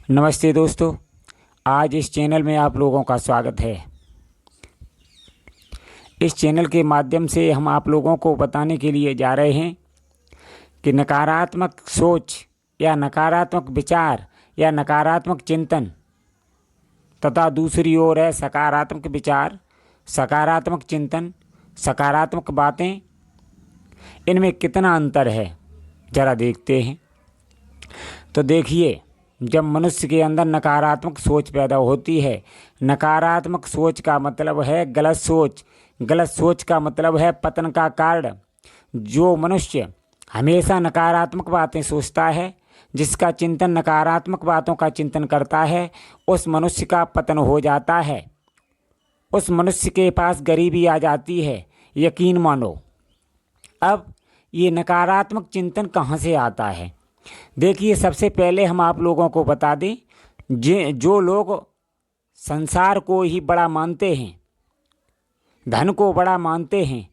नमस्ते दोस्तों, आज इस चैनल में आप लोगों का स्वागत है। इस चैनल के माध्यम से हम आप लोगों को बताने के लिए जा रहे हैं कि नकारात्मक सोच या नकारात्मक विचार या नकारात्मक चिंतन तथा दूसरी ओर है सकारात्मक विचार, सकारात्मक चिंतन, सकारात्मक बातें, इनमें कितना अंतर है ज़रा देखते हैं। तो देखिए, जब मनुष्य के अंदर नकारात्मक सोच पैदा होती है, नकारात्मक सोच का मतलब है गलत सोच, गलत सोच का मतलब है पतन का कारण। जो मनुष्य हमेशा नकारात्मक बातें सोचता है, जिसका चिंतन नकारात्मक बातों का चिंतन करता है, उस मनुष्य का पतन हो जाता है। उस मनुष्य के पास गरीबी आ जाती है, यकीन मानो। अब ये नकारात्मक चिंतन कहाँ से आता है? देखिए, सबसे पहले हम आप लोगों को बता दें, जो लोग संसार को ही बड़ा मानते हैं, धन को बड़ा मानते हैं,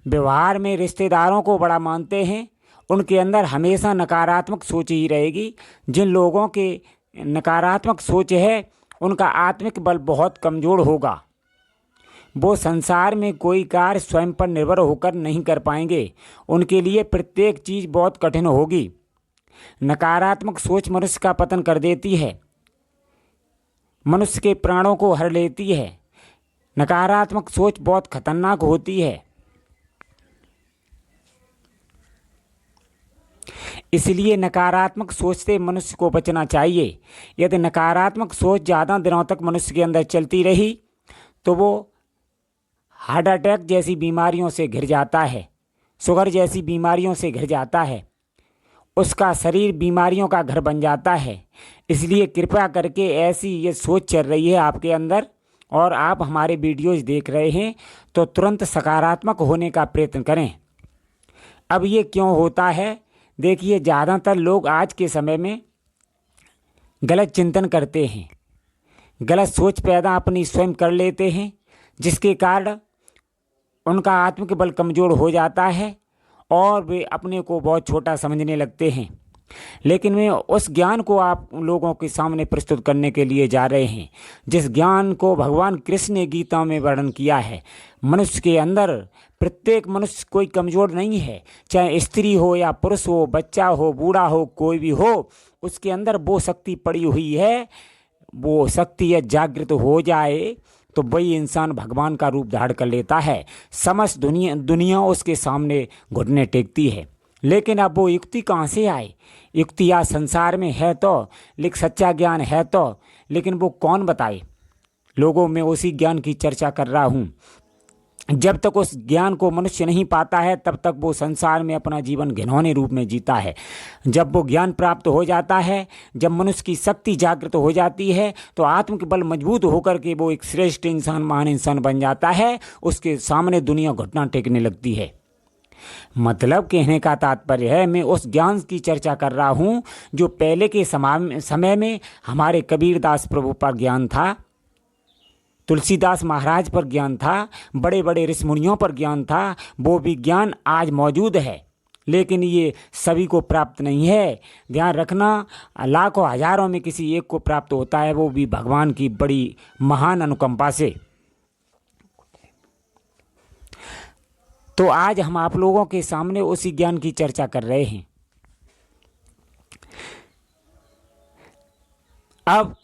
व्यवहार में रिश्तेदारों को बड़ा मानते हैं, उनके अंदर हमेशा नकारात्मक सोच ही रहेगी। जिन लोगों के नकारात्मक सोच है, उनका आत्मिक बल बहुत कमज़ोर होगा। वो संसार में कोई कार्य स्वयं पर निर्भर होकर नहीं कर पाएंगे। उनके लिए प्रत्येक चीज़ बहुत कठिन होगी। नकारात्मक सोच मनुष्य का पतन कर देती है, मनुष्य के प्राणों को हर लेती है। नकारात्मक सोच बहुत खतरनाक होती है। इसलिए नकारात्मक सोच से मनुष्य को बचना चाहिए। यदि नकारात्मक सोच ज़्यादा दिनों तक मनुष्य के अंदर चलती रही तो वो हार्ट अटैक जैसी बीमारियों से घिर जाता है, शुगर जैसी बीमारियों से घिर जाता है, उसका शरीर बीमारियों का घर बन जाता है। इसलिए कृपया करके ऐसी ये सोच चल रही है आपके अंदर और आप हमारे वीडियोज़ देख रहे हैं तो तुरंत सकारात्मक होने का प्रयत्न करें। अब ये क्यों होता है? देखिए, ज़्यादातर लोग आज के समय में गलत चिंतन करते हैं, गलत सोच पैदा अपनी स्वयं कर लेते हैं, जिसके कारण उनका आत्मिक बल कमज़ोर हो जाता है और वे अपने को बहुत छोटा समझने लगते हैं। लेकिन वे उस ज्ञान को आप लोगों के सामने प्रस्तुत करने के लिए जा रहे हैं, जिस ज्ञान को भगवान कृष्ण ने गीता में वर्णन किया है। मनुष्य के अंदर प्रत्येक मनुष्य कोई कमज़ोर नहीं है, चाहे स्त्री हो या पुरुष हो, बच्चा हो, बूढ़ा हो, कोई भी हो, उसके अंदर वो शक्ति पड़ी हुई है। वो शक्ति यह जागृत हो जाए तो वही इंसान भगवान का रूप धारण कर लेता है। समस्त दुनिया उसके सामने घुटने टेकती है। लेकिन अब वो युक्ति कहाँ से आए? युक्ति या संसार में है तो, लेकिन सच्चा ज्ञान है तो, लेकिन वो कौन बताए? लोगों में उसी ज्ञान की चर्चा कर रहा हूँ। जब तक उस ज्ञान को मनुष्य नहीं पाता है, तब तक वो संसार में अपना जीवन घिनौने रूप में जीता है। जब वो ज्ञान प्राप्त हो जाता है, जब मनुष्य की शक्ति जागृत हो जाती है, तो आत्मिक बल मजबूत होकर के वो एक श्रेष्ठ इंसान, महान इंसान बन जाता है। उसके सामने दुनिया घुटना टेकने लगती है। मतलब कहने का तात्पर्य है, मैं उस ज्ञान की चर्चा कर रहा हूँ जो पहले के समय में हमारे कबीरदास प्रभु पर ज्ञान था, तुलसीदास महाराज पर ज्ञान था, बड़े बड़े ऋषि मुनियों पर ज्ञान था। वो भी ज्ञान आज मौजूद है, लेकिन ये सभी को प्राप्त नहीं है। ध्यान रखना, लाखों हजारों में किसी एक को प्राप्त होता है, वो भी भगवान की बड़ी महान अनुकंपा से। तो आज हम आप लोगों के सामने उसी ज्ञान की चर्चा कर रहे हैं। अब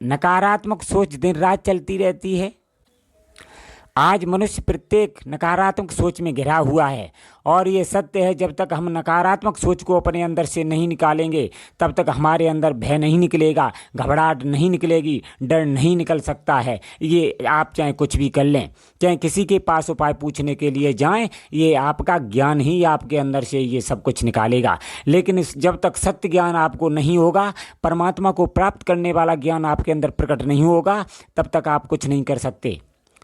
नकारात्मक सोच दिन रात चलती रहती है। आज मनुष्य प्रत्येक नकारात्मक सोच में घिरा हुआ है और ये सत्य है, जब तक हम नकारात्मक सोच को अपने अंदर से नहीं निकालेंगे, तब तक हमारे अंदर भय नहीं निकलेगा, घबराहट नहीं निकलेगी, डर नहीं निकल सकता है। ये आप चाहे कुछ भी कर लें, चाहे किसी के पास उपाय पूछने के लिए जाएं, ये आपका ज्ञान ही आपके अंदर से ये सब कुछ निकालेगा। लेकिन जब तक सत्य ज्ञान आपको नहीं होगा, परमात्मा को प्राप्त करने वाला ज्ञान आपके अंदर प्रकट नहीं होगा, तब तक आप कुछ नहीं कर सकते।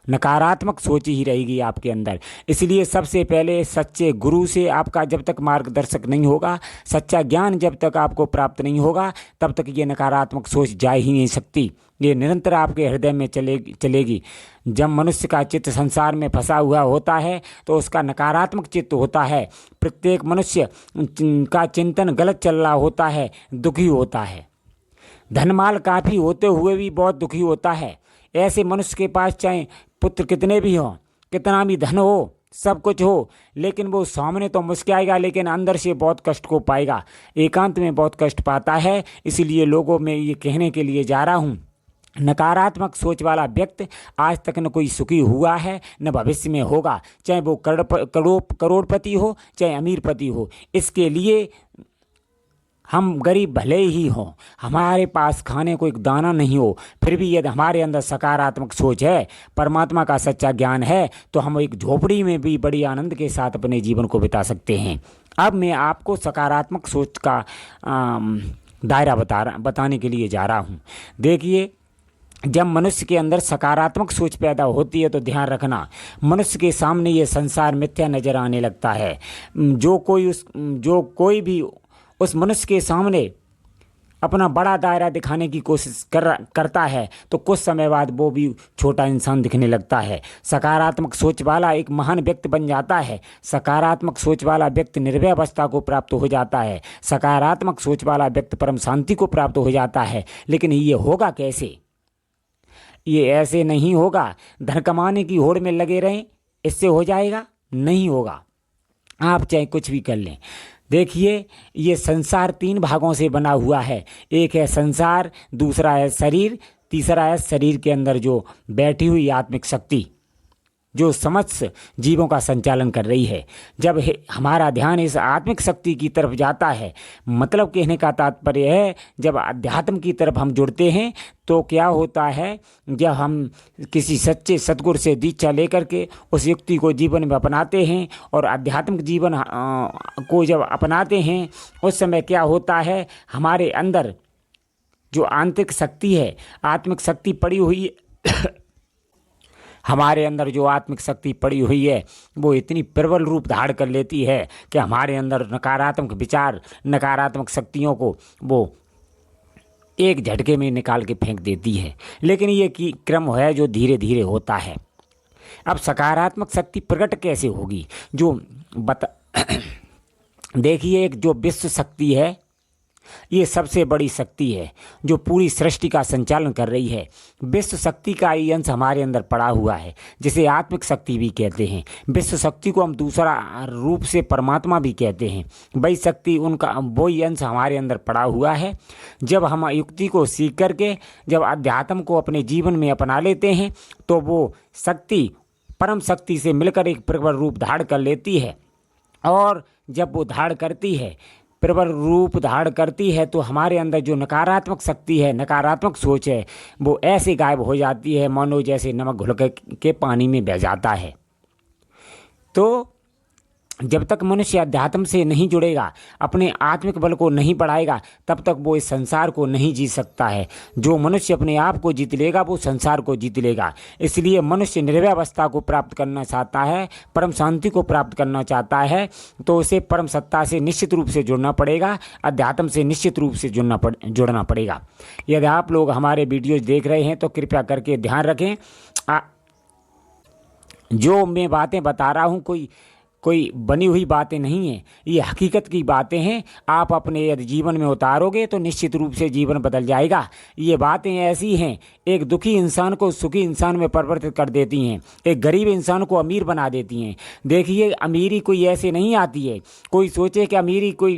नकारात्मक सोच ही रहेगी आपके अंदर। इसलिए सबसे पहले सच्चे गुरु से आपका जब तक मार्गदर्शक नहीं होगा, सच्चा ज्ञान जब तक आपको प्राप्त नहीं होगा, तब तक ये नकारात्मक सोच जा ही नहीं सकती। ये निरंतर आपके हृदय में चलेगी। जब मनुष्य का चित्त संसार में फंसा हुआ होता है तो उसका नकारात्मक चित्त होता है। प्रत्येक मनुष्य का चिंतन गलत चल रहा होता है, दुखी होता है। धनमाल काफ़ी होते हुए भी बहुत दुखी होता है। ऐसे मनुष्य के पास चाहे पुत्र कितने भी हों, कितना भी धन हो, सब कुछ हो, लेकिन वो सामने तो मुस्कुराएगा लेकिन अंदर से बहुत कष्ट को पाएगा, एकांत में बहुत कष्ट पाता है। इसीलिए लोगों में ये कहने के लिए जा रहा हूँ, नकारात्मक सोच वाला व्यक्ति आज तक न कोई सुखी हुआ है न भविष्य में होगा, चाहे वो करोड़पति हो चाहे अमीरपति हो। इसके लिए हम गरीब भले ही हों, हमारे पास खाने को एक दाना नहीं हो, फिर भी यदि हमारे अंदर सकारात्मक सोच है, परमात्मा का सच्चा ज्ञान है, तो हम एक झोपड़ी में भी बड़ी आनंद के साथ अपने जीवन को बिता सकते हैं। अब मैं आपको सकारात्मक सोच का दायरा बताने के लिए जा रहा हूँ। देखिए, जब मनुष्य के अंदर सकारात्मक सोच पैदा होती है तो ध्यान रखना, मनुष्य के सामने ये संसार मिथ्या नजर आने लगता है। जो कोई भी उस मनुष्य के सामने अपना बड़ा दायरा दिखाने की कोशिश करता है तो कुछ समय बाद वो भी छोटा इंसान दिखने लगता है। सकारात्मक सोच वाला एक महान व्यक्ति बन जाता है। सकारात्मक सोच वाला व्यक्ति निर्भय अवस्था को प्राप्त हो जाता है। सकारात्मक सोच वाला व्यक्ति परम शांति को प्राप्त हो जाता है। लेकिन ये होगा कैसे? ये ऐसे नहीं होगा धन कमाने की होड़ में लगे रहें इससे हो जाएगा, नहीं होगा। आप चाहे कुछ भी कर लें। देखिए, ये संसार 3 भागों से बना हुआ है। एक है संसार, दूसरा है शरीर, तीसरा है शरीर के अंदर जो बैठी हुई आत्मिक शक्ति जो समस्त जीवों का संचालन कर रही है। जब हमारा ध्यान इस आत्मिक शक्ति की तरफ जाता है, मतलब कहने का तात्पर्य है जब अध्यात्म की तरफ हम जुड़ते हैं तो क्या होता है, जब हम किसी सच्चे सद्गुरु से दीक्षा लेकर के उस युक्ति को जीवन में अपनाते हैं और आध्यात्मिक जीवन को जब अपनाते हैं, उस समय क्या होता है, हमारे अंदर जो आंतरिक शक्ति है, आत्मिक शक्ति पड़ी हुई हमारे अंदर जो आत्मिक शक्ति पड़ी हुई है वो इतनी प्रबल रूप धारण कर लेती है कि हमारे अंदर नकारात्मक विचार, नकारात्मक शक्तियों को वो एक झटके में निकाल के फेंक देती है। लेकिन ये की क्रम है जो धीरे धीरे होता है। अब सकारात्मक शक्ति प्रकट कैसे होगी? देखिए, एक जो विश्व शक्ति है, ये सबसे बड़ी शक्ति है जो पूरी सृष्टि का संचालन कर रही है। विश्व शक्ति का ये अंश हमारे अंदर पड़ा हुआ है, जिसे आत्मिक शक्ति भी कहते हैं। विश्व शक्ति को हम दूसरा रूप से परमात्मा भी कहते हैं। वही शक्ति, उनका वही अंश हमारे अंदर पड़ा हुआ है। जब हम युक्ति को सीख करके जब अध्यात्म को अपने जीवन में अपना लेते हैं तो वो शक्ति परम शक्ति से मिलकर एक प्रबल रूप धारण कर लेती है। और जब वो धारण करती है, प्रबल रूप धारण करती है, तो हमारे अंदर जो नकारात्मक शक्ति है, नकारात्मक सोच है, वो ऐसे गायब हो जाती है मानो जैसे नमक घुल के पानी में बह जाता है। तो जब तक मनुष्य अध्यात्म से नहीं जुड़ेगा, अपने आत्मिक बल को नहीं बढ़ाएगा, तब तक वो इस संसार को नहीं जीत सकता है। जो मनुष्य अपने आप को जीत लेगा वो संसार को जीत लेगा। इसलिए मनुष्य निर्भय अवस्था को प्राप्त करना चाहता है, परम शांति को प्राप्त करना चाहता है, तो उसे परम सत्ता से निश्चित रूप से जुड़ना पड़ेगा, अध्यात्म से निश्चित रूप से जुड़ना पड़ेगा। यदि आप लोग हमारे वीडियोज देख रहे हैं तो कृपया करके ध्यान रखें, जो मैं बातें बता रहा हूँ कोई बनी हुई बातें नहीं हैं, ये हकीकत की बातें हैं। आप अपने यदि जीवन में उतारोगे तो निश्चित रूप से जीवन बदल जाएगा। ये बातें ऐसी हैं, एक दुखी इंसान को सुखी इंसान में परिवर्तित कर देती हैं, एक गरीब इंसान को अमीर बना देती हैं। देखिए, अमीरी कोई ऐसे नहीं आती है। कोई सोचे कि अमीरी कोई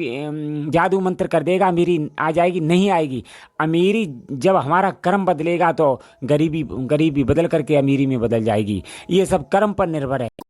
जादू मंत्र कर देगा अमीरी आ जाएगी, नहीं आएगी। अमीरी जब हमारा कर्म बदलेगा तो गरीबी बदल करके अमीरी में बदल जाएगी। ये सब कर्म पर निर्भर है।